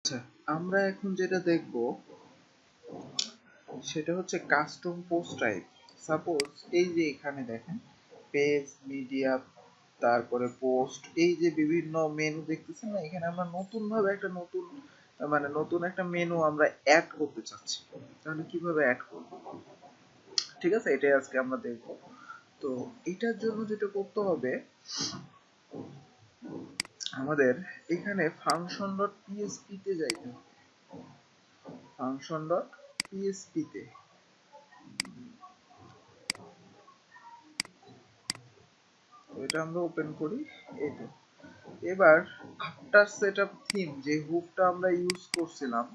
আচ্ছা, আমরা এখন যেটা দেখব সেটা হচ্ছে কাস্টম পোস্ট টাইপ। সাপোজ এই যে এখানে দেখেন পেজ, মিডিয়া, তারপরে পোস্ট, এই যে বিভিন্ন মেনু দেখতেছেন না, এখানে আমরা নতুন ভাবে একটা নতুন একটা মেনু আমরা অ্যাড করতে চাচ্ছি। তাহলে কিভাবে অ্যাড করব? ঠিক আছে, এটাই আজকে আমরা দেখব। তো এটার জন্য যেটা করতে হবে, আমাদের এখানে ফাংশন ডট পিএসপি তে যাইতে হবে। ফাংশন ডট পিএসপি তে এটা আমরা ওপেন করি। এই তো এবার আফটার সেটআপ থিম যে হুকটা আমরা ইউজ করছিলাম,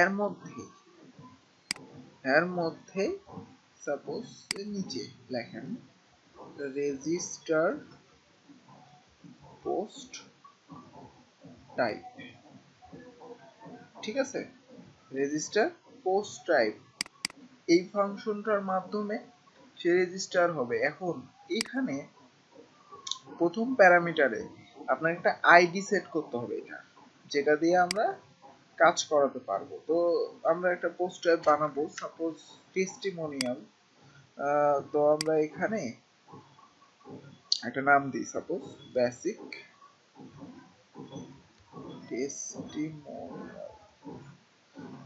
এর মধ্যে এর মধ্যে সাপোজ নিচে লেখেন রেজিস্টার পোস্ট টাইপ। ঠিক আছে, রেজিস্টার পোস্ট টাইপ এই ফাংশনটার মাধ্যমে সে রেজিস্টার হবে। এখন এখানে প্রথম প্যারামিটারে আপনার একটা আইডি সেট করতে হবে, এটা যেটা দিয়ে আমরা কাজ করাতে পারবো। তো আমরা একটা পোস্ট টাইপ বানাবো, সাপোজ টেস্টিমোনিয়াল। তো আমরা এখানে একটা নাম দিই, সাপোজ বেসিক টেস্টিমোনিয়াল।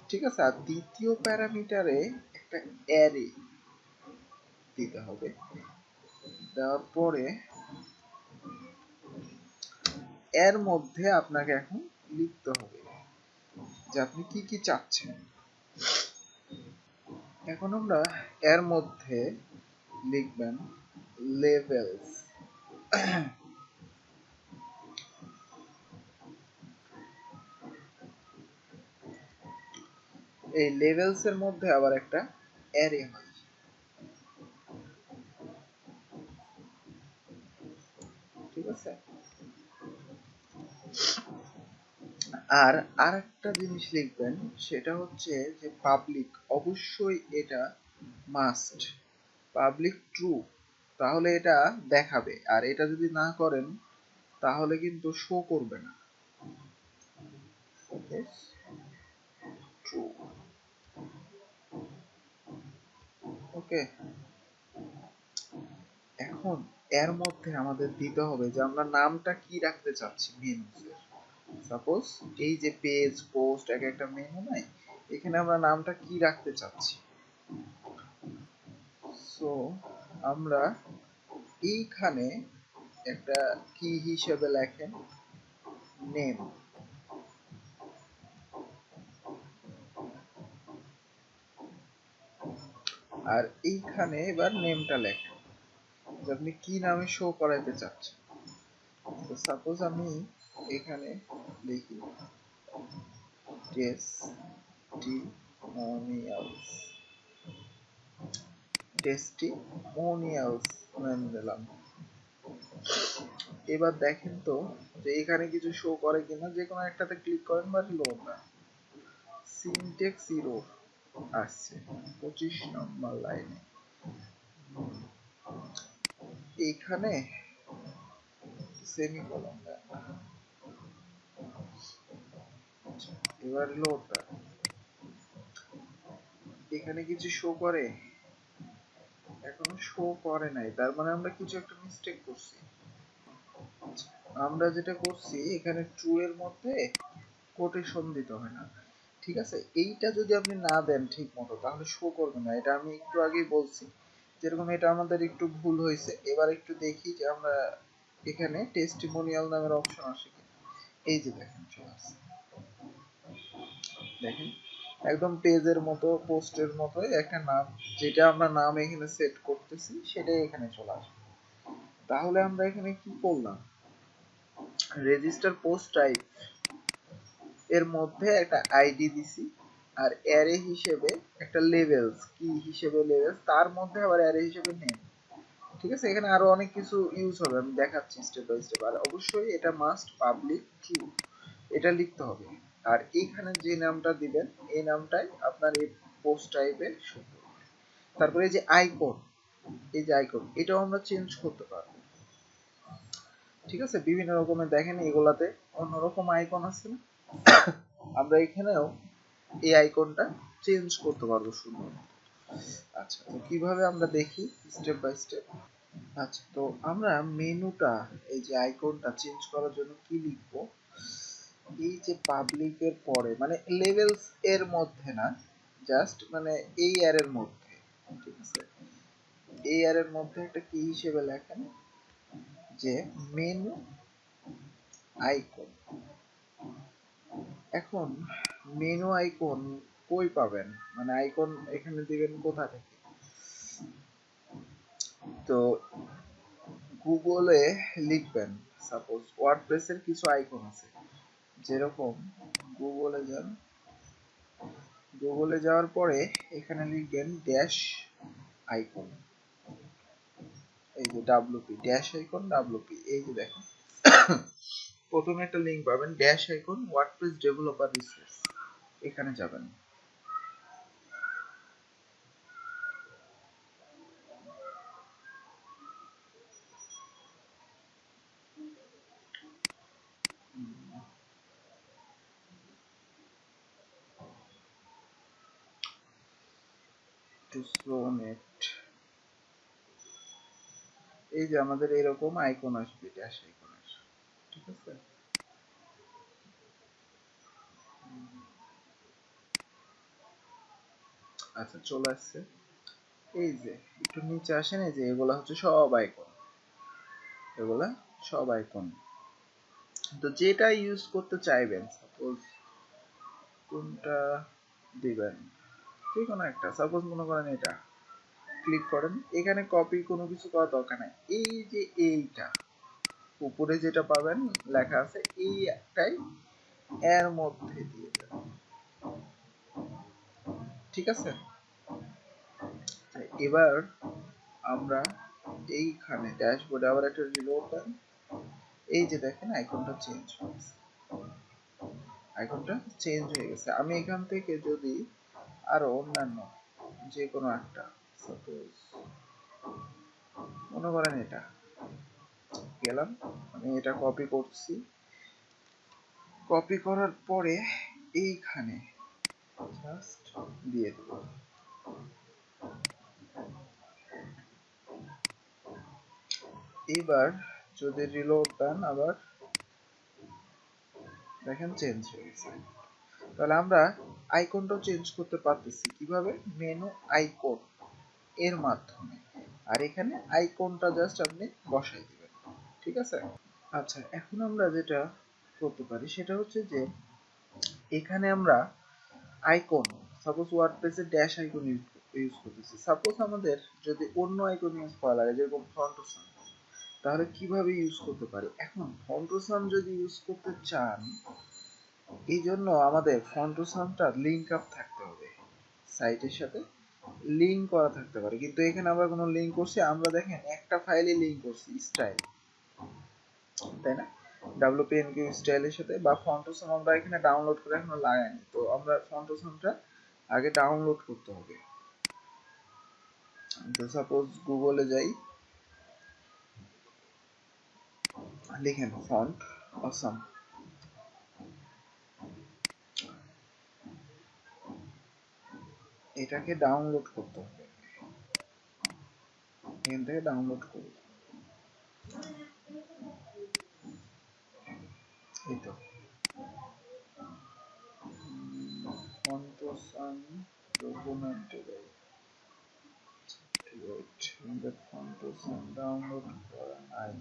ঠিক আছে, আর দ্বিতীয় প্যারামিটারে একটা অ্যারে দিতে হবে। দেওয়ার পরে এর মধ্যে আপনাকে এখন লিখতে হবে যে আপনি কি কি চাচ্ছেন। এখন আমরা এর মধ্যে লিখবেন লেভেলস। এই লেভেলস এর মধ্যে আবার একটা অ্যারে হয়। ঠিক আছে, আর আরেকটা জিনিস লিখবেন, সেটা হচ্ছে যে পাবলিক, অবশ্যই এটা মাস্ট পাবলিক ট্রু, তাহলে এটা দেখাবে। আর এটা যদি না করেন তাহলে কিন্তু শো করবে না। ট্রু। ওকে, এখন এর মধ্যে আমাদের দিতে হবে যে আমরা নামটা কি রাখতে চাচ্ছি মেনুজের। সাপোজ এই যে পেজ, পোস্ট, এক একটা মেনু নাই, এখানে আমরা নামটা কি রাখতে চাচ্ছি। সো আমরা এইখানে একটা কি হিসেবে লেখেন নেম। আর এইখানে এবার নেমটা লেখেন যে আপনি কি নামে শো করাইতে চাচ্ছেন। তো সাপোজ আমি এখানে লিখি টেস্টিমোনিয়ালস। টেস্টিমোনিয়ালস নাম দিলাম। এবার দেখেন তো যে এখানে কিছু শো করে কিনা। যে কোনো একটাতে ক্লিক করেন বা রিলোড না। সিনটেক্স এরর আসছে 25 নম্বর লাইনে। এইখানে সেমিকোলন দেন। এবার লোড দেন। এখানে কিছু শো করে? এখনো শো করে নাই, তার মানে আমরা কিছু একটা মিস্টেক করছি। আমরা যেটা করছি এখানে ট্রু এর মধ্যে কোটেশন দিতে হয় না। ঠিক আছে, এইটা যদি আপনি না দেন ঠিক মতো তাহলে শো করবে না। এটা আমি একটু আগেই বলছি, যেরকম এটা আমাদের একটু ভুল হয়েছে। এবার একটু দেখি যে আমরা এখানে টেস্টিমোনিয়াল নামের অপশন আসে কিনা। এই যে দেখেন চলে আসছে। দেখেন একদম পেজের মতো, পোস্টের মতোই একটা নাম, যেটা আমরা নাম এখানে সেট করতেছি সেটাই এখানে চলে আসবে। তাহলে আমরা এখানে কি করলাম, রেজিস্টার পোস্ট টাইপ এর মধ্যে একটা আইডি দিছি, আর অ্যারে হিসেবে একটা লেভেলস, কি হিসেবে লেভেলস, তার মধ্যে আবার অ্যারে হিসেবে নেম। ঠিক আছে, এখানে আরো অনেক কিছু ইউজ হবে, আমি দেখাচ্ছি স্টেপ বাই স্টেপ। আর অবশ্যই এটা মাস্ট পাবলিক ট্রু, এটা লিখতে হবে। আর এইখানে যে নামটা দিবেন এই নামটাই আপনার এই পোস্ট টাইপে শো করবে। তারপরে এই যে আইকন, এই যে আইকন, এটাও আমরা চেঞ্জ করতে পারবো। ঠিক আছে, বিভিন্ন রকমের দেখেন এগুলাতে অন্যরকম আইকন আছে না, আমরা এখানেও এই আইকনটা চেঞ্জ করতে পারবো সুন্দর। আচ্ছা, তো কিভাবে আমরা দেখি স্টেপ বাই স্টেপ। আচ্ছা, তো আমরা মেনুটা এই যে আইকনটা চেঞ্জ করার জন্য কি লিখবো, এই যে পাবলিকের পরে মানে লেভেলস এর মধ্যে না, জাস্ট মানে এই এর মধ্যে, ঠিক আছে, এই এর মধ্যে একটা কি হিসেবে লেখেন যে মেনু আইকন। এখন মেনু আইকন কই পাবেন, মানে আইকন এখানে দিবেন কোথা থেকে, তো গুগলে লিখবেন, সাপোজ ওয়ার্ডপ্রেসের কিছু আইকন আছে, যেরকম গুগলে যান, গুগলে যাওয়ার পরে এখানে লিখবেন ড্যাশ আইকন, এই যে ডাব্লিউপি ড্যাশ আইকন ডাব্লিউপি, এই যে দেখেন প্রথমে একটা লিংক পাবেন dash icon WordPress developer resource, এখানে যাবেন। টু স্লো নেট, এই যে আমাদের এরকম আইকন আসবে, ড্যাশ আইকন আসবে, ঠিক আছে। আচ্ছা, চলে আসছে। এই যে একটু নিচে আসেন, এই যে এগুলা হচ্ছে সব আইকন, এগুলা সব আইকন। তো যেটা ইউজ করতে চাইবেন, সাপোজ কোনটা দিবেন, যে কোনো একটা, সাপোজ মনে করেন এটা ক্লিক করেন, এখানে কপি কোনো কিছু করার দরকার নাই, এই যে এইটা উপরে যেটা পাবেন লেখা আছে এই একটাই এর মধ্যে দিয়ে দেবেন, ঠিক আছে। এবার আমরা এইখানে ড্যাশবোর্ডে আবার একটা রিলোড দেন, এই যে দেখেন আইকনটা চেঞ্জ হয়েছে, আইকনটা চেঞ্জ হয়ে গেছে। আমি এখান থেকে যদি আরো অন্যান্য যে কোনো একটা, সাপোজ মনে করেন এটা গেলাম, আমি এটা কপি করছি, কপি করার পরে এইখানে জাস্ট দিয়ে দেব। এবার যদি রিলোড দেন আবার দেখেন চেঞ্জ হয়ে গেছে। তাহলে আমরা আইকনটাও চেঞ্জ করতে পারতেছি কিভাবে, মেনু আইকন এর মাধ্যমে, আর এখানে আইকনটা জাস্ট আপনি বসাই দিবেন, ঠিক আছে। আচ্ছা, এখন আমরা যেটা করতে পারি সেটা হচ্ছে যে এখানে আমরা আইকন, সাপোজ ওয়ার্ডপ্রেসে ড্যাশ আইকন ইউজ করতেছি, সাপোজ আমাদের যদি অন্য আইকন ইউজ করা লাগে যেরকম ফন্ট ও সান, তাহলে কিভাবে ইউজ করতে পারি। এখন ফন্ট ও সান যদি ইউজ করতে চান, এই জন্য আমাদের ফন্ট ও সানটা লিংক আপ থাকতে হবে, সাইটের সাথে লিংক করা থাকতে পারে, কিন্তু এখানে আমরা কোনো লিংক করছি, আমরা দেখেন একটা ফাইলে লিংক করছি স্টাইল, তাই না, WPNQ স্টাইলের সাথে, বা ফন্টসন আমরা এখানে ডাউনলোড করে এখনো লাগাইনি, তো আমরা ফন্টসনটা আগে ডাউনলোড করতে হবে। তো সাপোজ গুগলে যাই, লিখেন ফন্ট অসম, এটাকে ডাউনলোড করতে হবে, এখান থেকে ডাউনলোড করব, এই তো ফন্টসন ডকুমেন্টে যাই, ওয়েট, আমাদের ফন্টসন ডাউনলোড করা নাই।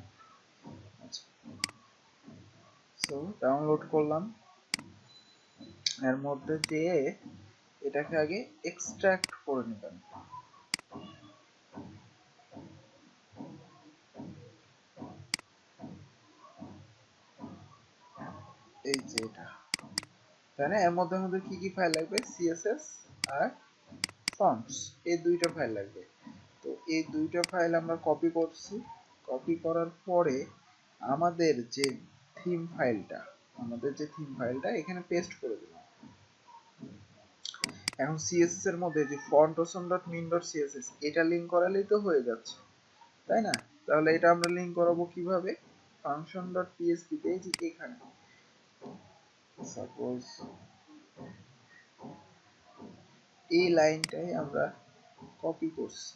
আচ্ছা, সো ডাউনলোড করলাম, এর মধ্যে যেয়ে এটাকে আগে এক্সট্রাক্ট করে নেবেন, এই যে এটা, তাই না, এর মধ্যে আমাদের কি কি ফাইল লাগবে, সিএসএস আর ফন্টস, এই দুইটা ফাইল লাগবে। তো এই দুইটা ফাইল আমরা কপি করছি, কপি করার পরে আমাদের যে থিম ফাইলটা, এখানে পেস্ট করে দিলাম। এখন সিএসএস এর মধ্যে যে fontosum.min.css এটা লিংক করালেই তো হয়ে যাচ্ছে, তাই না। তাহলে এটা আমরা লিংক করাবো কিভাবে, function.php তে যে এখানে সাপোজ এই লাইনটাই আমরা কপি করছি,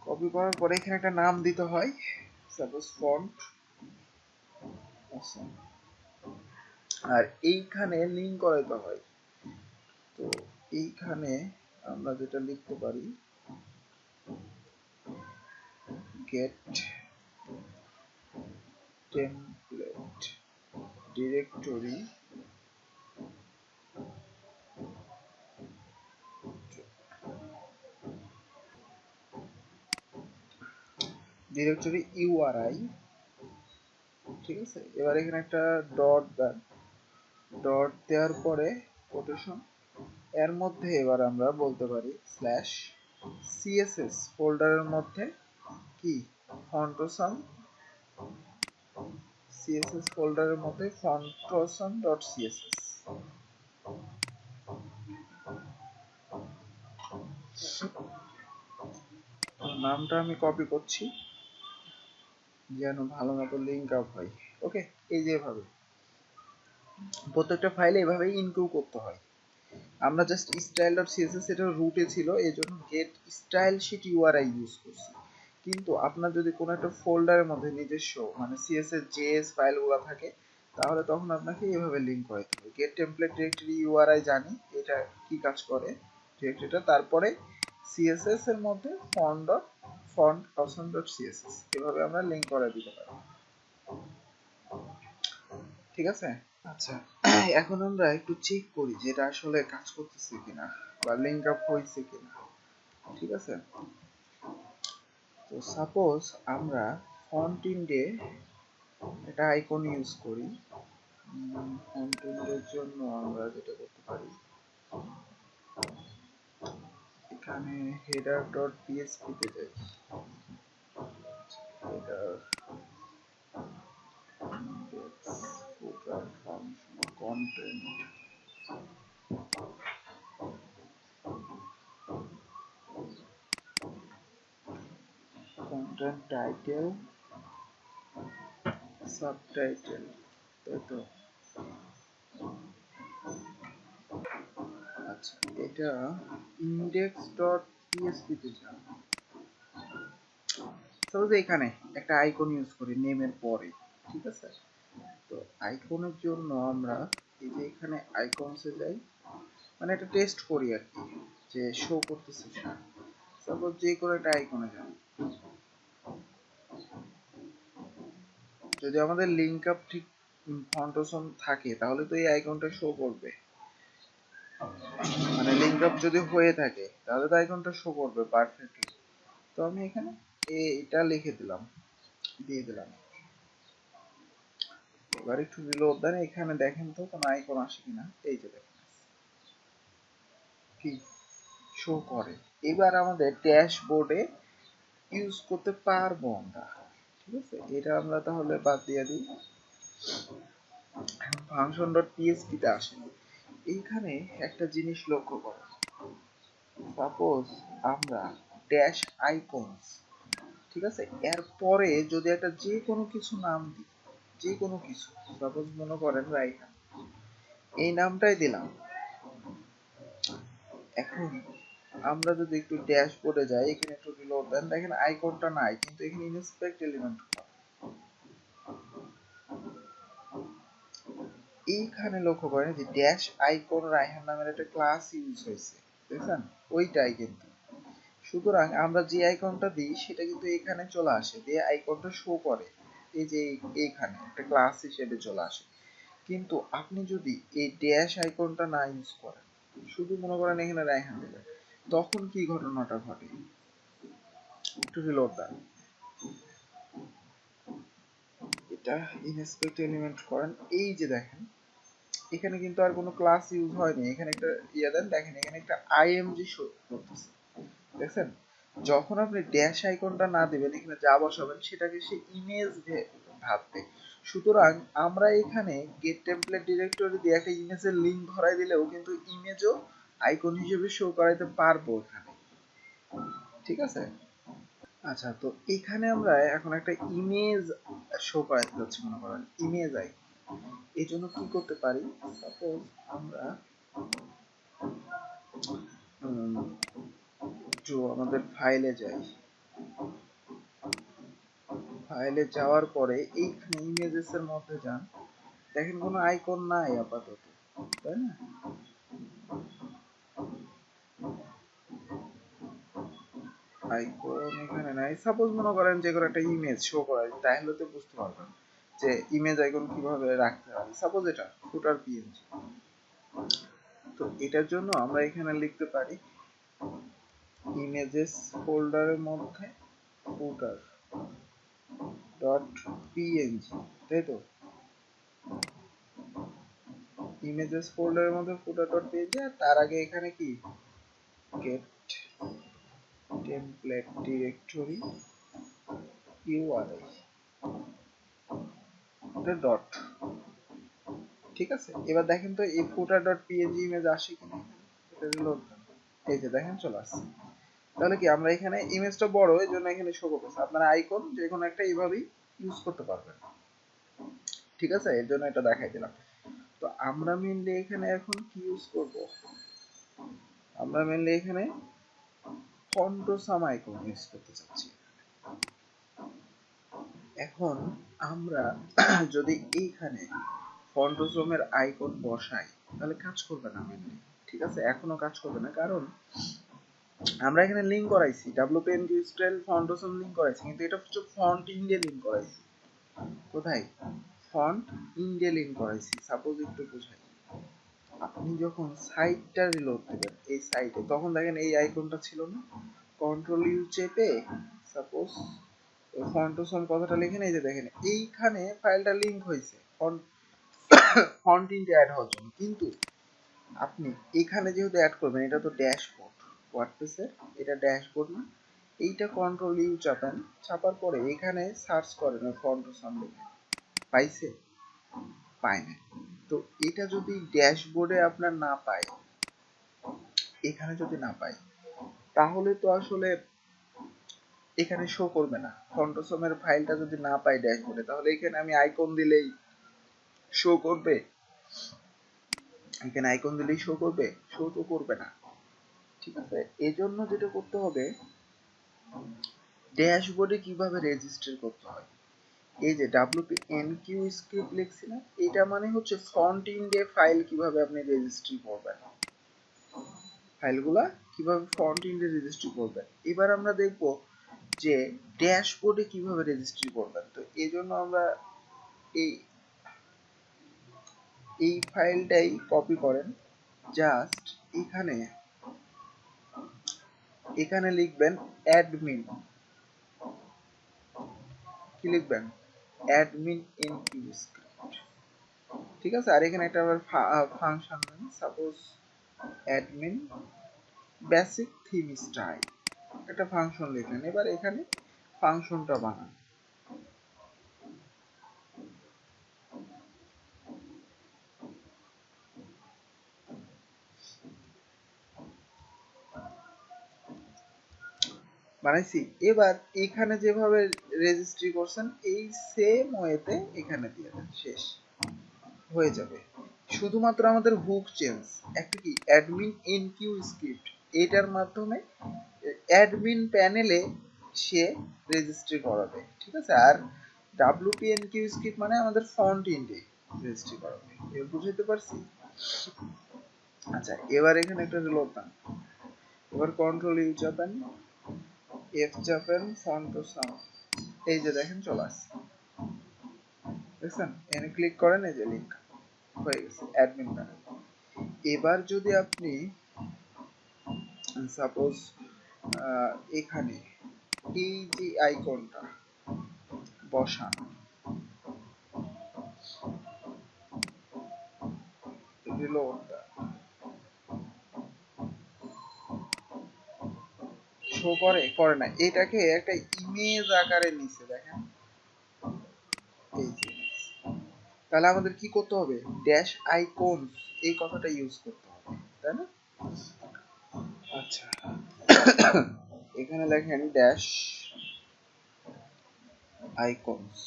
কপি করার পরে এখানে একটা নাম দিতে হয়, সাপোজ ফন্ট, আর এইখানে লিঙ্ক করাইতে হয়। তো এইখানে আমরা যেটা লিখতে পারি get template directory URI, ঠিক আছে। এবার এখানে একটা ডট দেন, ডট দেওয়ার পরে কোটেশন, এর মধ্যে এবার আমরা বলতে পারি স্ল্যাশ সিএসএস ফোল্ডারের মধ্যে কি ফন্টোসাম, সিএসএস ফোল্ডারের মধ্যে ফন্টোসাম ডট সিএসএস, নামটা আমি কপি করছি যেন ভালো মতো লিঙ্ক আপ হয়। ওকে, এই যে এভাবে প্রত্যেকটা ফাইলে এভাবে ইনক্লুড করতে হয়। আমরা জাস্ট style.css এটা রুটে ছিল, এজন্য get style sheet URI use করছি। কিন্তু আপনার যদি কোনো একটা ফোল্ডারের মধ্যে নিজস্ব মানে সিএসএস জেএস ফাইলগুলো থাকে, তাহলে তখন আপনাকে এইভাবে লিংক করাতে হবে। গেট টেমপ্লেট ডিরেক্টরি ইউআরআই জানি এটা কি কাজ করে ডিরেক্টরিটা, তারপরে সিএসএস এর মধ্যে ফন্ট অপশন ডট সিএসএস এভাবে আমরা লিংক করে দিতে পারি। ঠিক আছে। আচ্ছা, এখন আমরা একটু চেক করি যে এটা আসলে কাজ করতেছে কিনা বা লিংক আপ হয়েছে কিনা। ঠিক আছে, তো সাপোজ আমরা ফন্ট ইন্ডে একটা আইকন ইউজ করি। ফন্ট ইন্ডের জন্য আমরা যেটা করতে পারি, এখানে হেডার ডট পিএসপি তে যাই, header index footer function content, content title subtitle, তাই তো। আচ্ছা, এটা index.php তে যান। সাপোজ এখানে একটা আইকন ইউজ করি নেমের পরে, ঠিক আছে। তো আইকনের জন্য আমরা এই যে এখানে আইকনসে যাই, মানে একটা টেস্ট করি আর কি যে শো করতেছে কিনা। সাপোজ যে কোনো একটা আইকনে যান, যদি আমাদের লিংক আপ ঠিক ফন্টসন থাকে তাহলে তো এই আইকনটা শো করবে, মানে লিংক আপ যদি হয়ে থাকে তাহলে তো আইকনটা শো করবে পারফেক্টলি। তো আমি এখানে এটা লিখে দিলাম, দিয়ে দিলাম। এবার একটু রিলোড দেন, এখানে দেখেন তো কোনো আইকন আসে কিনা। এই যে দেখেন কি শো করে। এবার আমাদের ড্যাশবোর্ডে ইউজ করতে পারবো আমরা। ঠিক আছে, এটা আমরা তাহলে বাদ দিয়ে দিই। ফাংশন ডট পিএসপি তে আসেন, এইখানে একটা জিনিস লক্ষ্য করো, সাপোজ আমরা ড্যাশ আইকনস, ঠিক আছে, এর পরে যদি একটা যে কোনো কিছু নাম দিই, যে কোনো কিছু, সাপোজ মনে করেন রাইহান, এই নামটাই দিলাম। এখন আমরা যদি একটু ড্যাশবোর্ডে যাই, এখানে একটু রিলোড দেন, দেখেন আইকনটা নাই, কিন্তু এখানে ইনস্পেক্ট এলিমেন্ট, এইখানে লক্ষ্য করেন যে ড্যাশ আইকন রায়হান নামের একটা ক্লাস ইউজ হয়েছে, দেখছেন ওইটাই কিন্তু। সুতরাং আমরা যে আইকনটা দিই সেটা কিন্তু এখানে চলে আসে, যে আইকনটা শো করে এই যে এইখানে একটা ক্লাস হিসেবে চলে আসে। কিন্তু আপনি যদি এই ড্যাশ আইকনটা না ইউজ করেন, শুধু মনে করেন এখানে রায়হান দিলেন, তখন কি ঘটনাটা ঘটে, একটু রিলোড দেন, এটা ইনস্পেক্ট এলিমেন্ট করেন, এই যে দেখেন এখানে কিন্তু আর কোনো ক্লাস ইউজ হয়নি, এখানে একটা ইয়া দেন, দেখেন এখানে একটা আইএমজি শো করতেছে, দেখছেন। যখন আপনি ড্যাশ আইকনটা না দিবেন, এখানে যা বসাবেন সেটাকে সে ইমেজ ভাববে। সুতরাং আমরা এখানে গেট টেমপ্লেট ডিরেক্টরি দিয়ে একটা ইমেজের লিংক ধরাই দিলেও কিন্তু ইমেজও আইকন হিসেবে শো করাইতে পারবো এখানে। ঠিক আছে, আচ্ছা, তো এখানে আমরা এখন একটা ইমেজ শো করাতে যাচ্ছি, মনে করেন ইমেজ আই। এই জন্য কি করতে পারি, সাপোজ আমরা আমাদের ফাইলে যাই, ফাইলে যাওয়ার পরে এইখানে ইমেজেস এর মধ্যে যান, দেখেন কোনো আইকন নাই আপাতত, তাই না? আইকন এখানে নাই। সাপোজ মনে করেন যে কোনো একটা ইমেজ শো করা, তাহলে তো বুঝতে পারবেন যে ইমেজ আইকন কিভাবে রাখতে হবে। সাপোজ এটা ফুটার পিএনজি, তো এটার জন্য আমরা এখানে লিখতে পারি ইমেজেস ফোল্ডারের মধ্যে ফুটার ডট পিএনজি, তাই তো? ইমেজেস ফোল্ডারের মধ্যে ফুটার ডট পিএনজি, আর তার আগে এখানে কি gate template directory URL dot, ঠিক আছে? এবার দেখেন তো এই ফুটার ডট পিএনজি ইমেজ আসে কিনা, এটা রিলোড দেন, এই যে দেখেন চলে আসছে। তাহলে কি আমরা এখানে ইমেজটা বড়, এই জন্য এখানে শো করতেছে। আপনারা আইকন যে কোনো একটা এইভাবেই ইউজ করতে পারবেন, ঠিক আছে? এর জন্য এটা দেখাই দিলাম। তো আমরা মেইনলি এখানে এখন কি ইউজ করব, আমরা মেইনলি এখানে ফন্টোসাম আইকন ইউজ করতে চাচ্ছি। এখন আমরা যদি এইখানে ফন্টোসামের আইকন বসাই, তাহলে কাজ করবে না মেইনলি, ঠিক আছে? এখনো কাজ করবে না, কারণ আমরা এখানে লিংক করাইছি WPNG স্টাইল ফন্টোসাম লিংক করাইছি, কিন্তু এটা হচ্ছে ফন্ট ইন্ডিয়া লিংক করাইছি। কোথায়? ফন্ট ইন্ডিয়া লিংক করাইছি। সাপোজ একটু বুঝাই, আপনি যখন সাইটটা রিলোড দিবেন এই সাইটে, তখন দেখেন এই আইকনটা ছিল না, কন্ট্রোল ইউ চেপে সাপোজ ফন্টোসাম কথাটা লিখে, এই যে দেখেন এইখানে ফাইলটা লিংক হয়েছে ফন্ট ইন্ডিয়া অ্যাড হওয়ার জন্য। কিন্তু আপনি এখানে যেহেতু অ্যাড করবেন, এটা তো ড্যাশবোর্ড ওয়ার্ডপ্রেসের, এটা ড্যাশবোর্ড না, এইটা কন্ট্রোল ইউ চাপেন, চাপার পরে এখানে সার্চ করেন ফন্টোসাম লিখে, পাইছে? পায় না। তো এটা যদি ড্যাশবোর্ডে আপনার না পায়, এখানে যদি না পাই, তাহলে তো আসলে এখানে শো করবে না। ফন্টোসামের ফাইলটা যদি না পাই ড্যাশবোর্ডে, তাহলে এখানে আমি আইকন দিলেই শো করবে? এখানে আইকন দিলেই শো করবে? শো তো করবে না, ঠিক আছে? এজন্য যেটা করতে হবে, ড্যাশবোর্ডে কিভাবে রেজিস্টার করতে হয়, এই যে WPNQ স্ক্রিপ্ট লিখছি না, এটা মানে হচ্ছে ফ্রন্ট ইন্ডে ফাইল কিভাবে আপনি রেজিস্ট্রি করবেন, ফাইলগুলা কিভাবে ফ্রন্ট ইন্ডে রেজিস্ট্রি করবেন। এবার আমরা দেখব যে ড্যাশবোর্ডে কিভাবে রেজিস্ট্রি করবেন। তো এই জন্য আমরা এই এই ফাইলটাই কপি করেন, জাস্ট এখানে এখানে লিখবেন অ্যাডমিন, কি লিখবেন? অ্যাডমিন ইন কিউ স্ক্রিপ্ট, ঠিক আছে? আর এখানে একটা আবার ফাংশন দেন, suppose admin basic theme style, একটা ফাংশন লিখলেন। এবার এখানে ফাংশনটা বানান, বানাইছি। এবার এখানে যেভাবে রেজিস্ট্রি করছেন এই সেম ওয়েতে এখানে দিয়ে দেন, শেষ হয়ে যাবে। শুধুমাত্র আমাদের হুক চেঞ্জ, একটা কি অ্যাডমিন ইন কিউ স্ক্রিপ্ট, এটার মাধ্যমে অ্যাডমিন প্যানেলে সে রেজিস্ট্রি করাবে, ঠিক আছে? আর WPNQ স্ক্রিপ্ট মানে আমাদের ফন্ট ইন্ডে রেজিস্ট্রি করাবে। এর বুঝাইতে পারছি? আচ্ছা, এবার এখানে একটা রিলোড দেন, এবার কন্ট্রোল ইউ চাপেন, এফ চাপেন, ফন্টোসাম, এই যে দেখেন চলে আসছে, দেখছেন? এখানে ক্লিক করেন, এই যে লিংক হয়ে গেছে অ্যাডমিন প্যানেল। এবার যদি আপনি সাপোজ এখানে এই যে আইকনটা বসান, রিলোড শো করে করে না, এটাকে একটা ইমেজ আকারে নিছে, দেখেন এই যে। তাহলে আমাদের কি করতে হবে? ড্যাশ আইকন এই কথাটা ইউজ করতে হবে, তাই না? আচ্ছা, এখানে লেখেন dash icons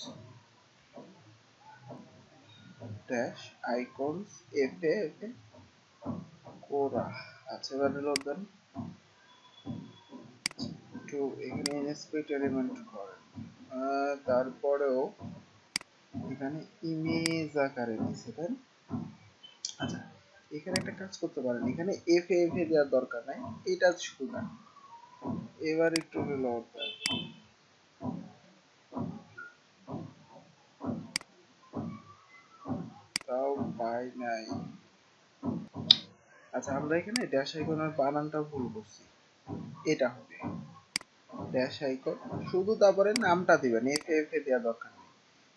dash icons F কোরা। আচ্ছা এবার রিলোড দেন। একটু এখানে ইনস্পেক্ট এলিমেন্ট করেন, তারপরেও এখানে ইমেজ আকারে দিছে তাই না? আচ্ছা এখানে একটা কাজ করতে পারেন, এখানে এফ এ দেওয়ার দরকার নাই, এটা শুধু না। এবার একটু রিলোড দেন। তাও পাই নাই। আচ্ছা আমরা এখানে ড্যাশ আইকনের বানানটা ভুল করছি, এটা হবে ড্যাশ আইকন শুধু, তারপরে নামটা দিবেন, এফ এ দেওয়া দরকার নেই,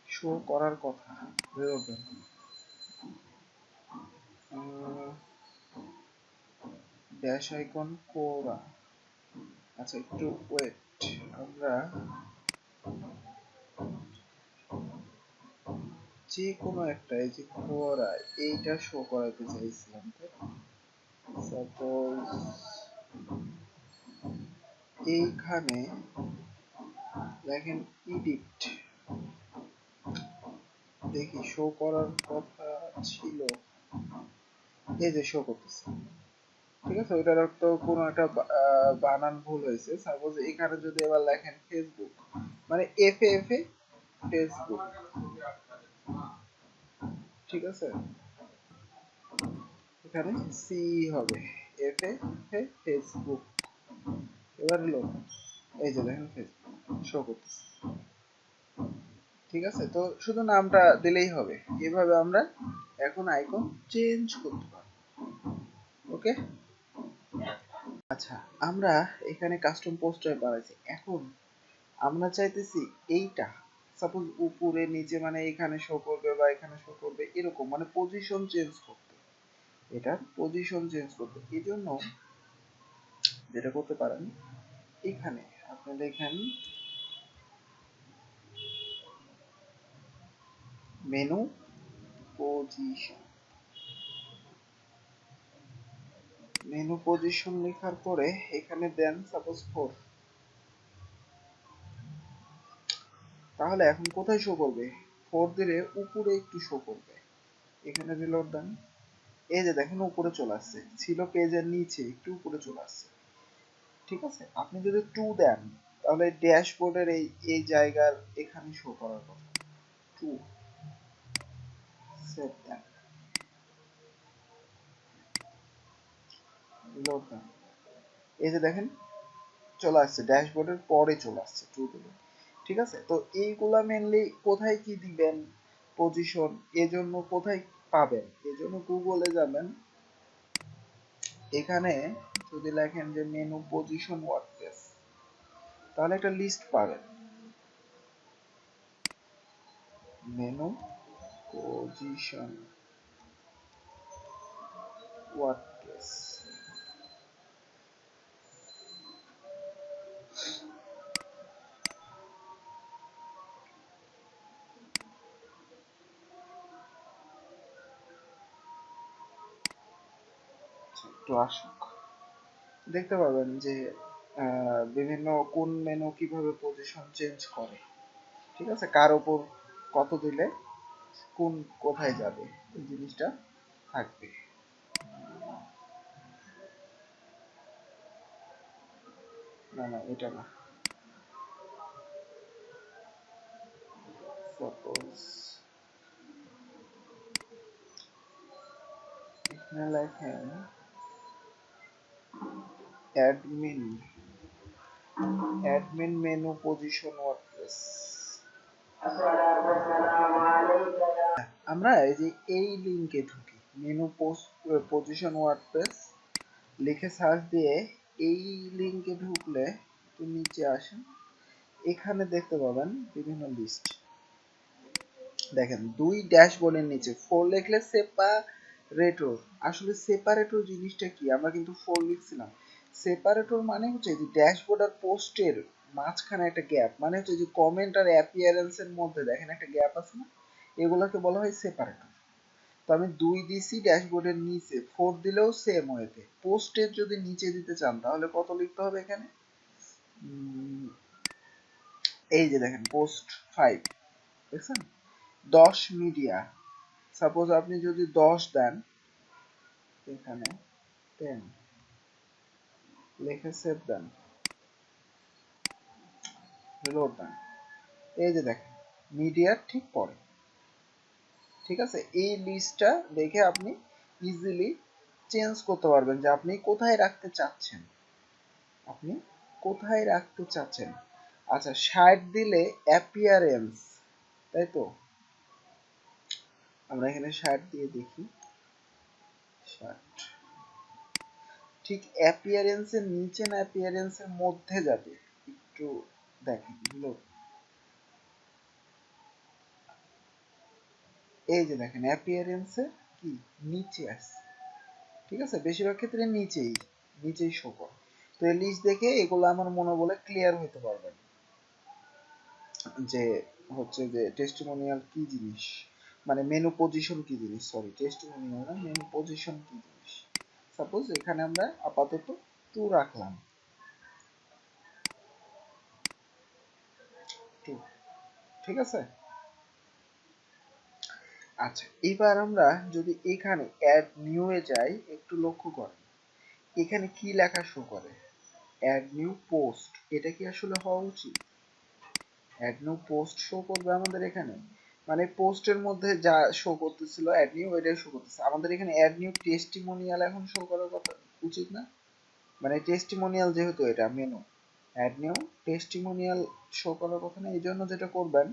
শো করার কথা। রিলোড দেন। ড্যাশ আইকন কোরা। আচ্ছা একটু ওয়েট, আমরা যে কোনো একটা এই যে কোরা এইটা শো করাতে চাইছিলাম। সাপোজ এইখানে দেখেন ইডিট, দেখি শো করার কথা ছিল, এই যে শো করতেছে। ঠিক আছে, ওইটার তো কোনো একটা বানান ভুল হয়েছে। সাপোজ এখানে যদি এবার লেখেন ফেসবুক, মানে এফ এ ফেসবুক, ঠিক আছে, এখানে সি হবে, এফ এ ফেসবুক। এবার লোড, এই যে দেখেন ফেসবুক শো করতেছে। ঠিক আছে, তো শুধু নামটা দিলেই হবে। এভাবে আমরা এখন আইকন চেঞ্জ করতে পারবো। ওকে, আচ্ছা আমরা এখানে কাস্টম পোস্টার বানাইছি, এখন আমরা চাইতেছি এইটা সাপোজ উপরে নিচে মানে এখানে শো করবে বা এখানে শো করবে এরকম, মানে পজিশন চেঞ্জ করতে, এটার পজিশন চেঞ্জ করতে। এই জন্য যেটা করতে পারেন, এখানে আপনি দেখেন মেনু পজিশন, মেনু পজিশন লেখার পরে এখানে দেন সাপোজ 4। তাহলে এখন কোথায় শো করবে? 4 দিলে উপরে একটু শো করবে। এখানে রিলোড দেন, এই যে দেখেন উপরে চলে আসছে, ছিল পেজের নিচে একটু উপরে চলে আসছে। ঠিক আছে, আপনি যদি 2 দেন তাহলে ড্যাশবোর্ডের এই এই জায়গার এখানে শো করার কথা। 2 সেভ দেন, রিলোড দেন, এই যে দেখেন চলে আসছে, ড্যাশবোর্ডের পরে চলে আসছে 2 দিলে। ঠিক আছে, তো এইগুলা মেনলি কোথায় কি দিবেন পজিশন, এজন্য কোথায় পাবেন, এজন্য গুগলে যাবেন, এখানে যদি লেখেন যে মেনু পজিশন ওয়ার্ডপ্রেস, তাহলে একটা লিস্ট পাবেন, মেনু পজিশন ওয়ার্ডপ্রেস। একটু আসুক, দেখতে পাবেন যে বিভিন্ন কোন মেনু কিভাবে পজিশন চেঞ্জ করে। ঠিক আছে, কার উপর কত দিলে কোন কোথায় যাবে এই জিনিসটা থাকবে। না না এটা না, সাপোজ এখানে লেখেন admin, admin menu position WordPress. আমরা এই যে এই লিংকে ঢুকি, মেনু পোস্ট পজিশন ওয়ার্ডপ্রেস লিখে সার্চ দিয়ে এই লিংকে ঢুকলে একটু নিচে আসেন, এখানে দেখতে পাবেন বিভিন্ন লিস্ট। দেখেন দুই ড্যাশবোর্ডের নিচে 4 লিখলে সেপারেটর, আসলে সেপারেটর জিনিসটা কি, আমরা কিন্তু 4 লিখছিলাম। সেপারেটর মানে হচ্ছে যে ড্যাশবোর্ড আর পোস্টের মাঝখানে একটা গ্যাপ, মানে হচ্ছে যে কমেন্ট আর অ্যাপিয়ারেন্সের মধ্যে দেখেন একটা গ্যাপ আছে না, এগুলোকে বলা হয় সেপারেটর। তো আমি 2 দিছি ড্যাশবোর্ডের নিচে, 4 দিলেও সেম ওয়েতে। পোস্টের যদি নিচে দিতে চান তাহলে কত লিখতে হবে এখানে, এই যে দেখেন পোস্ট 5 দেখছেন 10 মিডিয়া, সাপোজ আপনি যদি 10 দেন এখানে 10 লিখে সেভ দেন, রিলোড দেন, এই যে দেখেন মিডিয়ার ঠিক পরে, ঠিক আছে। এই লিস্টটা দেখে আপনি ইজিলি চেঞ্জ করতে পারবেন যে আপনি কোথায় রাখতে চাচ্ছেন, আপনি কোথায় রাখতে চাচ্ছেন। আচ্ছা 60 দিলে অ্যাপিয়ারেন্স, তাই তো আমরা এখানে 60 দিয়ে দেখি, 60 ঠিক অ্যাপিয়ারেন্সের নিচে না অ্যাপিয়ারেন্সের মধ্যে যাবে, একটু দেখেন হলো, এই যে দেখেন অ্যাপিয়ারেন্সের কি নিচে আছে, ঠিক আছে, বেশিরভাগ ক্ষেত্রে নিচেই শো করে। তো এই লিস্ট দেখে এগুলো আমার মনে বলে ক্লিয়ার হতে পারবেন যে হচ্ছে যে টেস্টিমোনিয়াল কি জিনিস, মানে মেনু পজিশন কি জিনিস, সরি টেস্টিমোনিয়াল না, মেনু পজিশন কি জিনিস। সাপোজ এখানে আমরা আপাতত 2 রাখলাম, 2, ঠিক আছে। আচ্ছা এবার আমরা যদি এখানে অ্যাড নিউ এ যাই, একটু লক্ষ্য করেন এখানে কি লেখা শো করে, অ্যাড নিউ পোস্ট, এটা কি আসলে হওয়া উচিত? অ্যাড নিউ পোস্ট শো করবে আমাদের এখানে, মানে পোস্টের মধ্যে যা শো করতেছিল অ্যাড নিউ ওইটাই শো করতেছে আমাদের এখানে, অ্যাড নিউ টেস্টিমোনিয়াল এখন শো করার কথা উচিত না, মানে টেস্টিমোনিয়াল যেহেতু এটা menu, add new testimonial show করার কথা না। এই জন্য যেটা করবেন,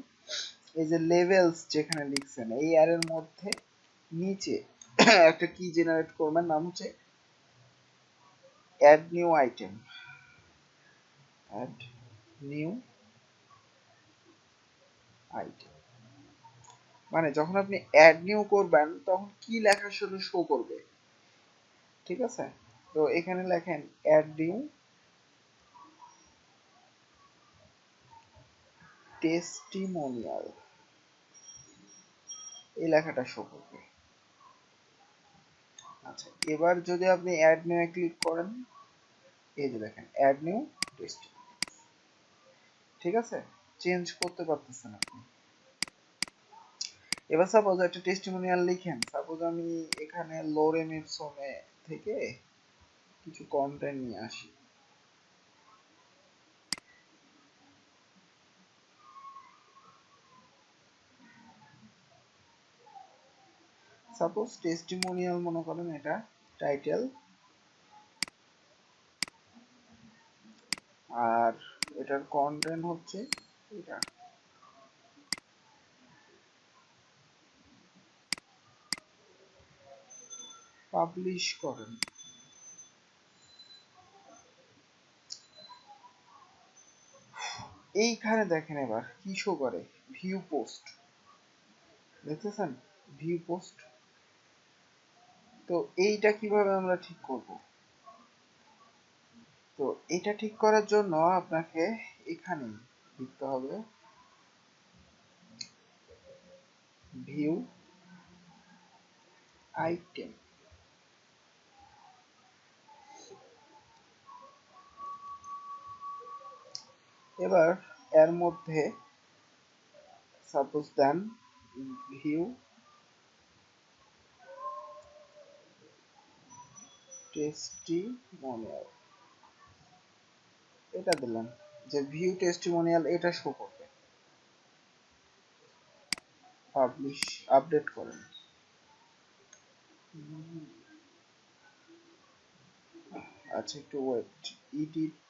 এই যে লেভেলস যেখানে লিখছেন এই এর মধ্যে নিচে একটা কি জেনারেট করবেন, নাম হচ্ছে add new item, add new item, মানে যখন আপনি অ্যাড নিউ করবেন তখন কি লেখা শুধু শো করবে, ঠিক আছে। তো এখানে লেখেন অ্যাড নিউ টেস্টিমোনিয়াল, এই লেখাটা শো করবে। আচ্ছা এবার যদি আপনি অ্যাড নিউ এ ক্লিক করেন, এই যে দেখেন অ্যাড নিউ টেস্টিমোনিয়াল, ঠিক আছে, চেঞ্জ করতে পারতেছেন আপনি। এবার সাপোজ একটা টেস্টিমোনিয়াল লিখেন, সাপোজ আমি এখানে লোরেম ইপসমে থেকে কিছু কন্টেন্ট নিয়ে আসি, সাপোজ টেস্টিমোনিয়াল মনে করেন এটা টাইটেল, আর এটার কন্টেন্ট হচ্ছে এটা, পাবলিশ করেন। এইখানে দেখেন এবার কি শো করে, ভিউ পোস্ট, দেখতেছেন ভিউ পোস্ট। তো এইটা কিভাবে আমরা ঠিক করব, তো এটা ঠিক করার জন্য আপনাকে এখানে লিখতে হবে ভিউ আইটেম, এবার এর মধ্যে সাপোজ দেন ভিউ টেস্টিমোনিয়াল, এটা দিলাম যে ভিউ টেস্টিমোনিয়াল এটা শো করবে, পাবলিশ আপডেট করেন। আচ্ছা একটু ওয়েট, এডিট,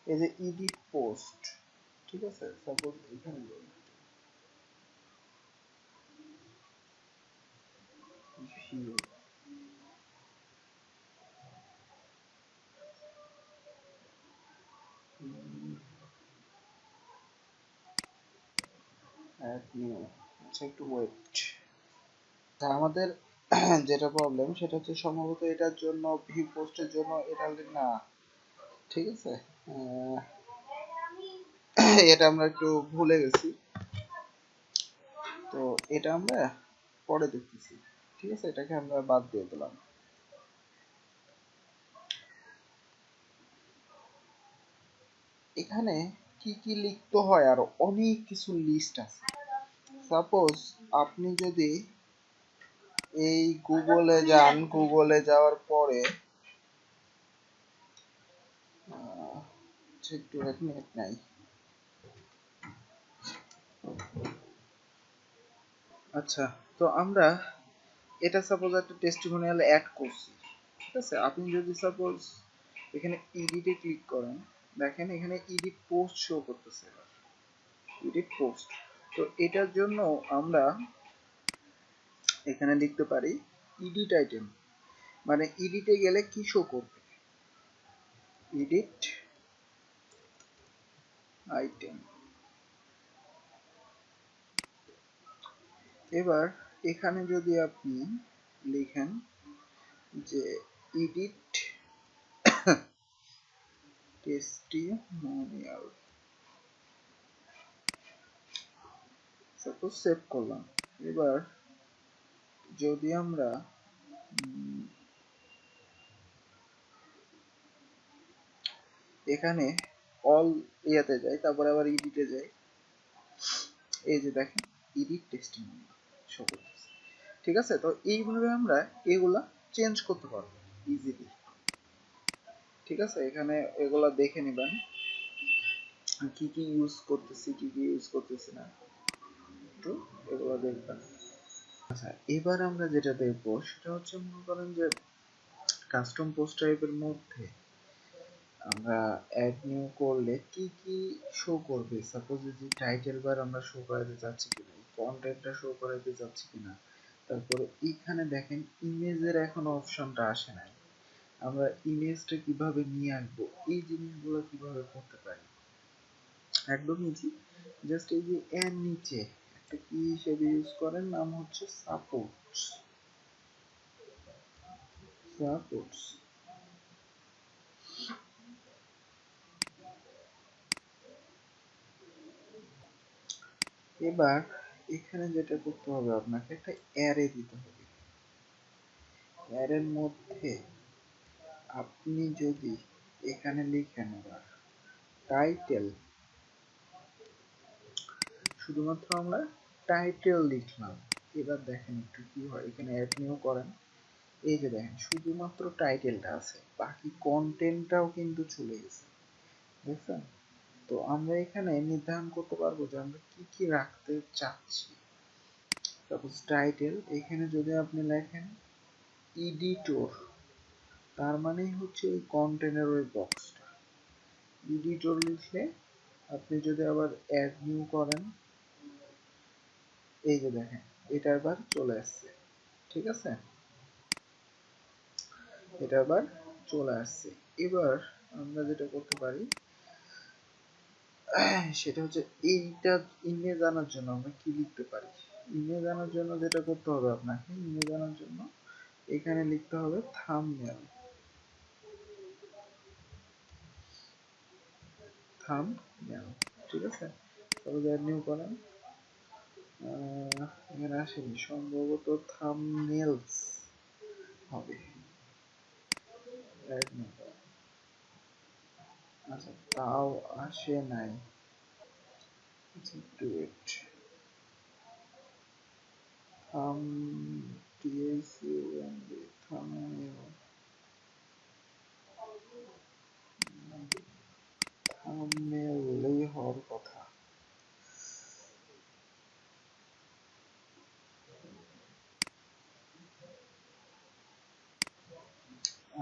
এই যে এডিট পোস্ট, ঠিক আছে, সাপোজ এখানে ভিউ অ্যাড নিউ, আচ্ছা একটু ওয়েট। আমাদের যেটা প্রবলেম সেটা হচ্ছে সম্ভবত এটার জন্য ভিউ পোস্টের জন্য এটা না, ঠিক আছে, এটা আমরা একটু ভুলে গেছি, তো এটা আমরা পরে দেখতেছি, ঠিক আছে, এটাকে আমরা বাদ দিয়ে দিলাম। এখানে কি কি লিখতে হয়, আরো অনেক কিছু লিস্ট আছে। সাপোজ আপনি যদি এই গুগলে যান, গুগলে যাওয়ার পরে একটু এক মিনিট নাই। আচ্ছা, তো আমরা এটা সাপোজ একটা টেস্টিমোনিয়াল অ্যাড করছি, ঠিক আছে। আপনি যদি সাপোজ এখানে এডিটে ক্লিক করেন, দেখেন এখানে এডিট পোস্ট শো করতেছে, এডিট পোস্ট। তো এটার জন্য আমরা এখানে লিখতে পারি এডিট আইটেম, মানে এডিটে গেলে কি শো করবে, এডিট আইটেম। এবার এখানে যদি আপনি লিখেন যে এডিট টেস্টিমোনিয়াল, সাপোজ সেভ করলাম। এবার যদি আমরা এখানে অল ইয়াতে যাই, তারপরে আবার এডিটে যাই, এই যে দেখেন এডিট টেস্টিমোনিয়াল শো করতেছে, ঠিক আছে। তো এইভাবে আমরা এগুলা চেঞ্জ করতে পারবো ইজিলি, ঠিক আছে। এখানে এগুলা দেখে নেবেন কি কি ইউজ করতেছি, কি কি ইউজ করতেছি না, একটু এগুলো দেখবেন। আচ্ছা, এবার আমরা যেটা দেখবো সেটা হচ্ছে মনে করেন যে কাস্টম পোস্ট টাইপের মধ্যে আমরা অ্যাড নিউ করলে কি কি শো করবে। সাপোজ যে টাইটেল বার আমরা শো করাতে চাচ্ছি কিনা, কন্টেন্টটা শো করাতে চাচ্ছি কিনা। তারপরে এখানে দেখেন ইমেজের এখনো অপশনটা আসে নাই, আমরা ইমেজটা কিভাবে নিয়ে আসবো, এই জিনিসগুলো কিভাবে করতে পারি। একদম ইজি, জাস্ট এই যে এর নিচে একটা কি হিসেবে ইউজ করেন, নাম হচ্ছে সাপোর্টস, সাপোর্টস। এবার এখানে যেটা করতে হবে, আপনাকে একটা অ্যারে দিতে হবে। অ্যারের মধ্যে আপনি যদি এখানে লিখেন এবার টাইটেল, শুধুমাত্র আমরা টাইটেল লিখলাম। এবার দেখেন একটু কি হয়, এখানে অ্যাড নিউ করেন, এই যে দেখেন শুধুমাত্র টাইটেলটা আছে, বাকি কন্টেন্টটাও কিন্তু চলে গেছে, দেখছেন। তো আমরা এখানে নির্ধারণ করতে পারবো যে আমরা কি কি রাখতে চাচ্ছি। সাপোজ টাইটেল, এখানে যদি আপনি লেখেন এডিটর, তার মানেই হচ্ছে ওই কন্টেন্টের ওই বক্সটা এডিটর লিখলে, আপনি যদি আবার অ্যাড নিউ করেন, এই যে দেখেন এটা আবার চলে আসছে, ঠিক আছে, এটা আবার চলে আসছে। এবার আমরা যেটা করতে পারি সেটা হচ্ছে এইটা ইমেজ আনার জন্য আমরা কি লিখতে পারি। ইমেজ আনার জন্য যেটা করতে হবে আপনাকে, ইমেজ আনার জন্য এখানে লিখতে হবে থাম্বনেল, থাম্বনেল, ঠিক আছে। তারপর অ্যাড নিউ করেন, এখানে আসেনি সম্ভবত, থাম্বনেলস হবে, অ্যাড নিউ করেন। আচ্ছা, তাও আসে নাই, আচ্ছা একটু ওয়েট, থাম টিএসইউএনডি থাম্বনেল, থাম্বনেলই হওয়ার কথা,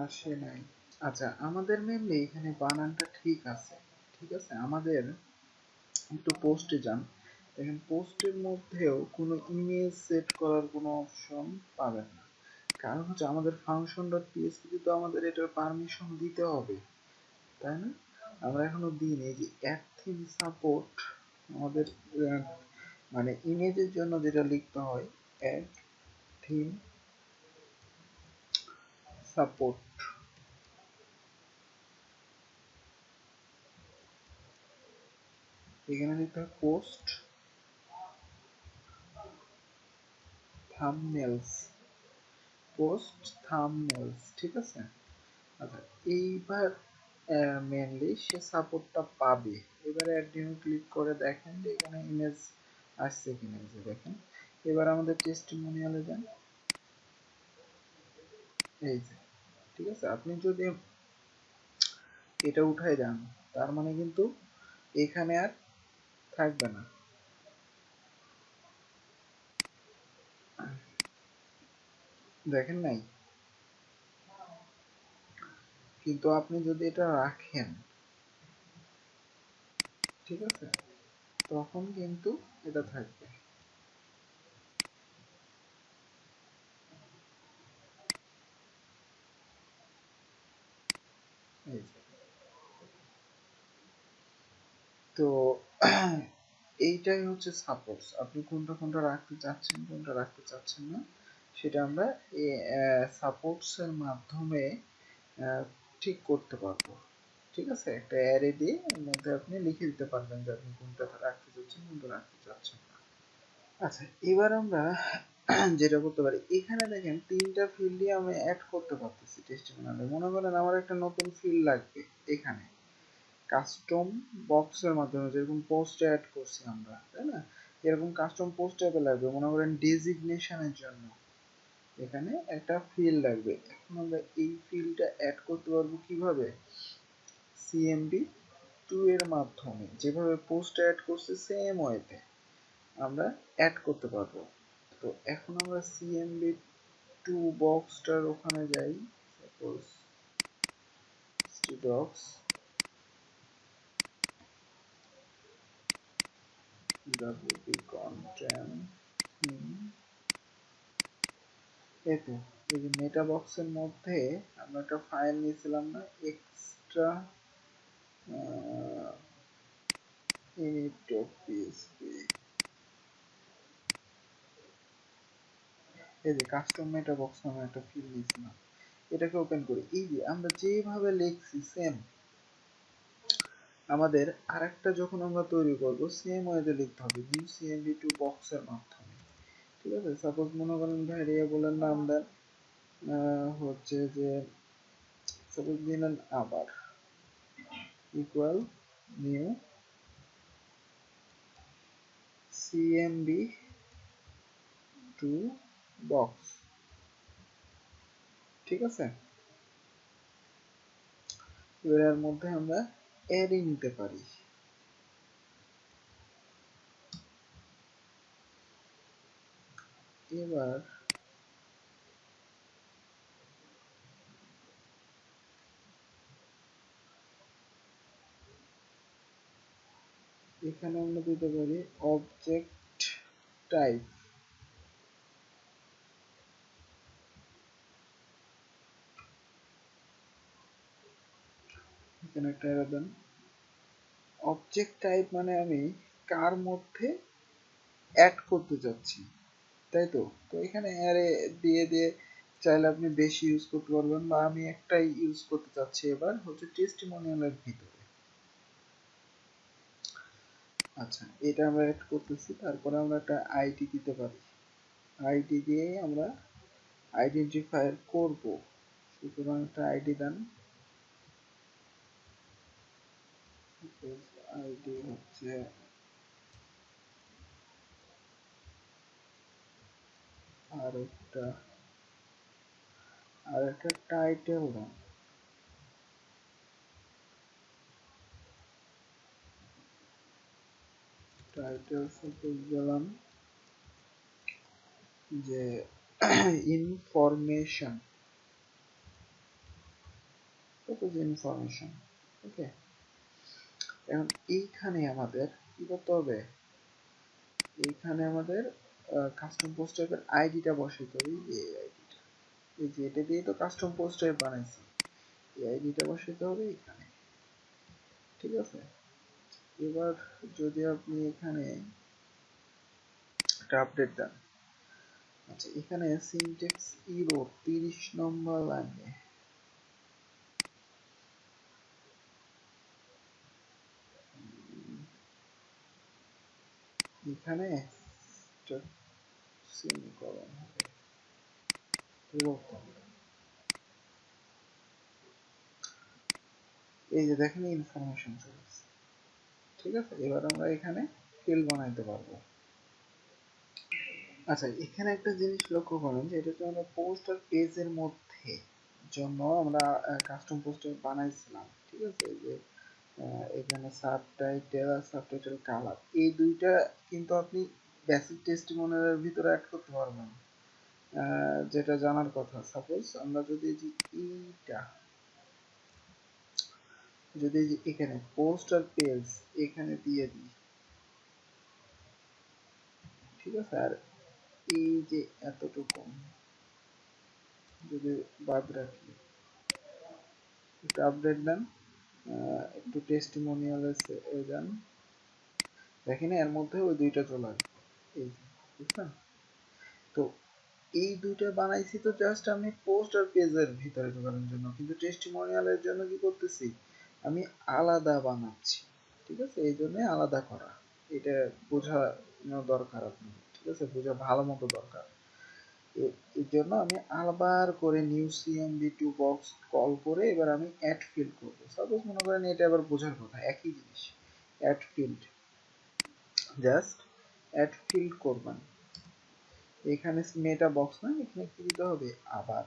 আসে নাই। আচ্ছা, আমাদের মেনলি এখানে বানানটা ঠিক আছে, ঠিক আছে। আমাদের একটু পোস্টে যান, দেখেন পোস্টের মধ্যেও কোনো ইমেজ সেট করার কোনো অপশন পাবেন না। কারণ হচ্ছে আমাদের ফাংশন ডট পিএসপি তো আমাদের এটার পারমিশন দিতে হবে, তাই না। আমরা এখনো দিইনি। এই যে অ্যাড থিম সাপোর্ট, আমাদের মানে ইমেজের জন্য যেটা লিখতে হয়, অ্যাড থিম সাপোর্ট, এখানে লিখতে হয় পোস্ট থাম্বনেলস, পোস্ট থাম্বনেলস, ঠিক আছে। আচ্ছা, এইবার মেনলি সে সাপোর্টটা পাবে। এবারে অ্যাড নিউ ক্লিক করে দেখেন যে এখানে ইমেজ আসছে কিনা, এই যে দেখেন। এবার আমাদের টেস্টিমোনিয়ালে যান, এই যে ঠিক আছে। আপনি যদি এটা উঠায় যান তার মানে কিন্তু এখানে আর থাকবে না, দেখেন নাই। কিন্তু আপনি যদি এটা রাখেন, ঠিক আছে, তখন কিন্তু এটা থাকবে। এই যে। তো এইটাই হচ্ছে সাপোর্টস। আপনি কোনটা কোনটা রাখতে চাচ্ছেন, কোনটা রাখতে চাচ্ছেন না, সেটা আমরা এই সাপোর্টস এর মাধ্যমে ঠিক করতে পারবো। ঠিক আছে, একটা অ্যারে দিয়ে এর মধ্যে আপনি লিখে দিতে পারবেন যে আপনি কোনটা রাখতে চাচ্ছেন, কোনটা রাখতে চাচ্ছেন না। আচ্ছা, এবার আমরা যেটা করতে পারি, এখানে দেখেন তিনটা ফিল্ডই আমি অ্যাড করতে পারতেছি টেস্টিমোনিয়ালে। মনে করেন আমার একটা নতুন ফিল্ড লাগবে এখানে কাস্টম বক্সের মাধ্যমে, যেরকম পোস্ট অ্যাড করছি আমরা, তাই না? এরকম কাস্টম পোস্ট অ্যাপে লাগবে মনে করেন ডেজিগনেশনের জন্য এখানে একটা ফিল্ড লাগবে। এখন আমরা এই ফিল্ডটা অ্যাড করতে পারবো কিভাবে? সিএমডি 2 এর মাধ্যমে, যেভাবে পোস্ট অ্যাড করছি সেম ওয়েতে আমরা অ্যাড করতে পারবো। তো এখন আমরা সিএমডি 2 বক্সটার ওখানে যাই, সাপোজ ডক্স wp content, এই তো এই যে মেটা বক্সের মধ্যে আমরা একটা ফাইল নিয়েছিলাম না, এক্সট্রা init.php, এই যে কাস্টম মেটা বক্স নামে একটা ফাইল নিয়েছিলাম। এটাকে ওপেন করি, এই যে আমরা যেভাবে লিখছি সেম আমাদের আরেকটা যখন আমরা তৈরি করব সেম ওয়েতে লিখতে হবে, নিউ cmd2 বক্সের মাধ্যমে। ঠিক আছে, সাপোজ মনে করেন ভ্যারিয়েবলের নাম দেন হচ্ছে যে সাপোজ দিলেন আবার ইকুয়াল নিউ cmd2 বক্স। ঠিক আছে, এবার এর মধ্যে আমরা অ্যারে নিতে পারি। এবার এখানে আমরা দিতে পারি অবজেক্ট টাইপ, এখানে একটা অ্যারে দেন। অবজেক্ট টাইপ মানে আমি কার মধ্যে অ্যাড করতে যাচ্ছি, তাই তো। তো এখানে অ্যারে দিয়ে দিয়ে চাইলে আপনি বেশি ইউজ করতে পারবেন, বা আমি একটাই ইউজ করতে চাচ্ছি এবার হচ্ছে টেস্টিমোনিয়ালের ভিতরে। আচ্ছা, এটা আমরা অ্যাড করতেছি, তারপরে আমরা একটা আইডি দিতে পারি। আইডি দিয়ে আমরা আইডেন্টিফায়ার করব, সুতরাং একটা আইডি দেন। আইডি হচ্ছে আর একটা টাইটেল দেন। টাইটেল সাপোজ দিলাম যে ইনফরমেশন, সাপোজ ইনফরমেশন। ওকে, এখন এইখানে আমাদের কি করতে হবে, এইখানে আমাদের কাস্টম পোস্ট টাইপের আইডিটা বসাইতে হবে। এই আইডিটা, এই যে এটা দিয়ে তো কাস্টম পোস্ট টাইপ বানাইছি, এই আইডিটা বসাইতে হবে এখানে। ঠিক আছে, এবার যদি আপনি এখানে একটা আপডেট দেন। আচ্ছা, এখানে সিনট্যাক্স ইরর 30 নম্বর লাইনে, এখানে সেমিকলন হবে, এরকম। এই যে দেখেন ইনফরমেশন চলে আসছে। ঠিক আছে, এবার আমরা এখানে ফিল্ড বানাইতে পারবো। আচ্ছা, এখানে একটা জিনিস লক্ষ্য করেন যে এটা হচ্ছে আমরা পোস্ট আর পেজের মধ্যে জন্য আমরা কাস্টম পোস্টার বানাইছিলাম। ঠিক আছে, যে এখানে সাবটাইটেল আর সাবটাইটেল কালার এই দুইটা কিন্তু আপনি বেসিক টেস্টিমোনিয়ালের ভিতরে অ্যাড করতে পারবেন। যেটা জানার কথা, সাপোজ আমরা যদি এইটা যদি এখানে পোস্ট আর পেজ এখানে দিয়ে দিই, ঠিক আছে, আর এই যে এতটুকু যদি বাদ রাখি, একটু আপডেট দেন, একটু টেস্টিমোনিয়ালে যান, দেখেন এর মধ্যে ওই দুইটা চলে আসবে। এই যে বুঝছেন, তো এই দুইটা বানাইছি তো জাস্ট আমি পোস্ট আর পেজের ভিতরে ঢোকানোর জন্য, কিন্তু টেস্টিমোনিয়ালের জন্য কি করতেছি আমি আলাদা বানাচ্ছি। ঠিক আছে, এই জন্য আলাদা করা, এটা বোঝানো দরকার আপনি। ঠিক আছে, বোঝা ভালো মতো দরকার। এর জন্য আমি আবার করে new CMD two box call করে এবার আমি অ্যাড ফিল্ড করবো। সাপোজ মনে করেন এটা আবার বোঝার কথা, একই জিনিস, add field, just add field করবেন। এখানে মেটা বক্স না, এখানে কি দিতে হবে, আবার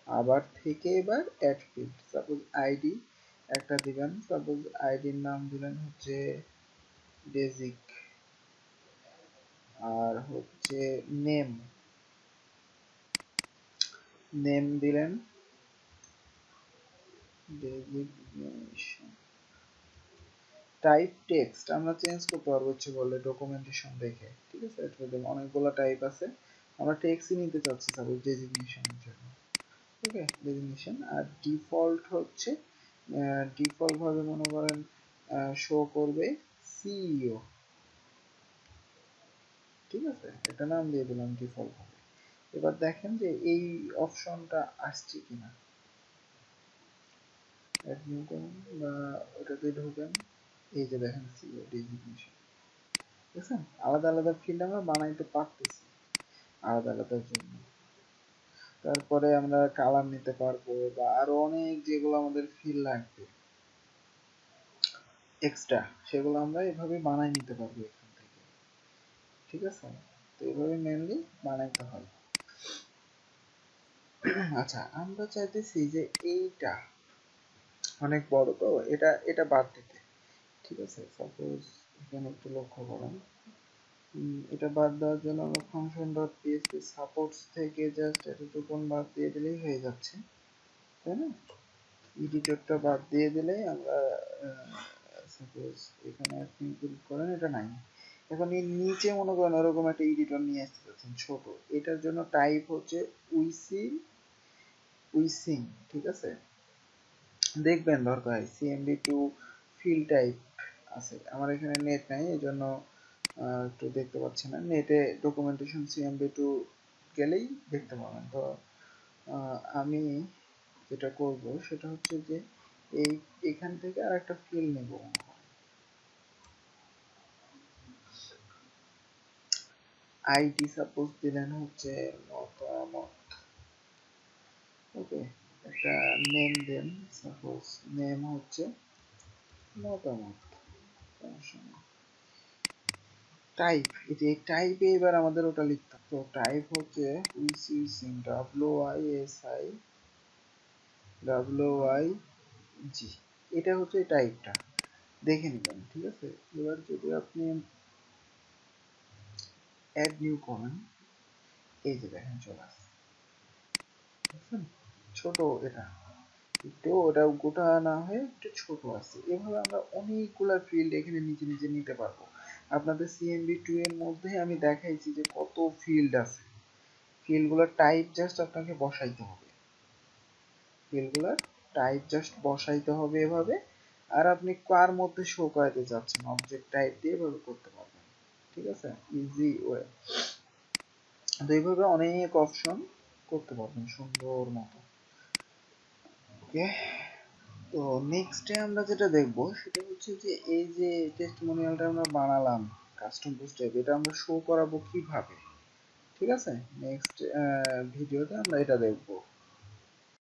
আবার থেকে এবার অ্যাড ফিল্ড, সাপোজ আইডি একটা দিবেন, সাপোজ আইডির নাম দিলেন হচ্ছে বেসিক, আর হচ্ছে নেম, নেম দিলেন ডেজিগনেশন, টাইপ টেক্সট আমরা চেঞ্জ করতে পারবো ইচ্ছে করলে ডকুমেন্টেশন দেখে। ঠিক আছে, এটা অনেকগুলো টাইপ আছে, আমরা টেক্সটই নিতে চাচ্ছি সাপোজ ডেজিগনেশনের জন্য। ওকে, ডেজিগনেশন। আর ডিফল্ট হচ্ছে ডিফল্ট ভাবে মনে করেন শো করবে সিইও। ঠিক আছে, এটা নাম দিয়ে দিলাম ডিফল্ট ভাবে। এবার দেখেন যে এই অপশনটা আসছে কিনা, অ্যাড নিউ করুন বা ওটাতে ঢোকেন, এই যে দেখেন সিইও ডেজিগনেশন। দেখছেন, আলাদা আলাদা ফিল্ড আমরা বানাইতে পারতেছি আলাদা আলাদার জন্য। তারপরে আমরা কালার নিতে পারবো বা আরো অনেক যেগুলো আমাদের ফিল লাগবে এক্সট্রা, সেগুলো আমরা এভাবে বানাই নিতে পারবো এখান থেকে। ঠিক আছে, তো এভাবে মেনলি বানাইতে হয়। আচ্ছা, আমরা চাইতেছি যে এইটা অনেক বড়, তো এটা এটা বাদ দিতে। ঠিক আছে, সাপোজ এখানে একটু লক্ষ্য করেন, এটা বাদ দেওয়ার জন্য আমরা ফাংশন ডট পিএইচপি সাপোর্টস থেকে জাস্ট এতটুকুন বাদ দিয়ে দিলেই হয়ে যাচ্ছে, তাই না? এডিটরটা বাদ দিয়ে দিলেই আমরা সাপোজ এখানে আপনি ক্লিক করেন, এটা নাই। এখন এর নিচে মনে করেন ওরকম একটা এডিটর নিয়ে আসতে চাচ্ছেন ছোট, এটার জন্য টাইপ হচ্ছে উইসিং। ঠিক আছে, দেখবেন দরকার সিএমডি টু ফিল টাইপ আছে, আমার এখানে নেট নাই এই জন্য একটু দেখতে পাচ্ছি না, নেটে ডকুমেন্টেশন সিএমডি টু গেলেই দেখতে পাবেন। তো আমি যেটা করব সেটা হচ্ছে যে এই এখান থেকে আর একটা ফিল নেব, আইডি সাপোজ দিলেন হচ্ছে মতামত। ওকে, একটা নেম দেন, সাপোজ নেম হচ্ছে মতামত, টাইপ, এই যে টাইপে এবার আমাদের ওটা লিখতে হবে। তো টাইপ হচ্ছে উইসিং, WISI এটা হচ্ছে টাইপটা, দেখে নেবেন। ঠিক আছে, এবার যদি আপনি অ্যাড নিউ করেন, এই যে দেখেন চলে আসছে, বুঝছেন, ছোট এটা একটু, ওটা গোটা না হয়ে একটু ছোট আছে। এভাবে আমরা অনেকগুলা ফিল্ড এখানে নিচে নিচে নিতে পারবো। আপনাদের সিএমবি 2 এর মধ্যে আমি দেখাইছি যে কত ফিল্ড আছে, ফিল্ডগুলোর টাইপ জাস্ট আপনাকে বসাইতে হবে, ফিল্ডগুলোর টাইপ জাস্ট বসাইতে হবে এভাবে। আর আপনি কার মধ্যে শো করাতে চাচ্ছেন অবজেক্ট টাইপ দিয়ে এভাবে করতে পারবেন। ঠিক আছে, ইজি ওয়ে। তো এইভাবে অনেক অপশন করতে পারবেন সুন্দর মতো। ওকে, তো নেক্সটে আমরা যেটা দেখব সেটা হচ্ছে যে এই যে টেস্টিমোনিয়ালটা আমরা বানালাম কাস্টম পোস্ট টাইপ, এটা আমরা শো করাবো কিভাবে। ঠিক আছে, নেক্সট ভিডিওতে আমরা এটা দেখব।